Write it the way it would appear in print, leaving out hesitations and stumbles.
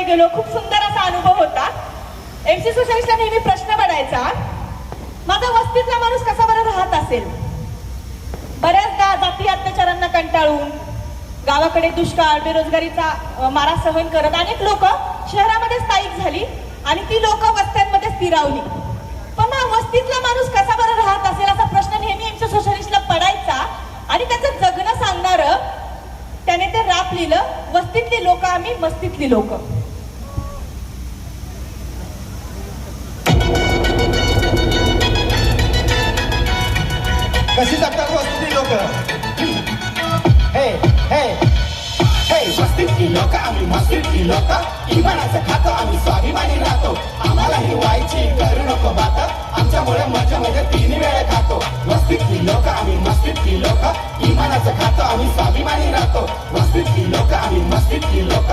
सोसायटीमध्ये गेलो, खूप सुंदर असा अनुभव होता. एमसी सोसायटीला नेहमी प्रश्न पडायचा, माझा वस्तीतला माणूस कसा बरं राहत असेल. बऱ्याचदा जाती अत्याचारांना कंटाळून गावाकडे दुष्काळ बेरोजगारीचा मारा सहन करत अनेक लोक शहरामध्ये स्थायिक झाली आणि ती लोक वस्त्यांमध्ये स्थिरावली. पण हा वस्तीतला माणूस कसा बरं राहत असेल असा प्रश्न नेहमी एमसी सोसायटीला पडायचा. आणि त्याचं जगणं सांगणारं त्याने ते राप लिहिलं, वस्तीतली लोक आम्ही मस्तीतली लोक. कशी जगतात वस्तीतली लोक. हे हे हे वस्तीतली लोक आम्ही मस्तीतली लोक, इमानाचं खातो आम्ही स्वाभिमानी राहतो. आम्हाला ही व्हायची करू नको बात, आमच्यामुळे मजा मध्ये 3 वेळा खातो. वस्तीतली लोक आम्ही मस्तीतली लोक, इमानाचं खातो आम्ही स्वाभिमानी राहतो. वस्तीतली लोक आम्ही मस्तीतली लोक.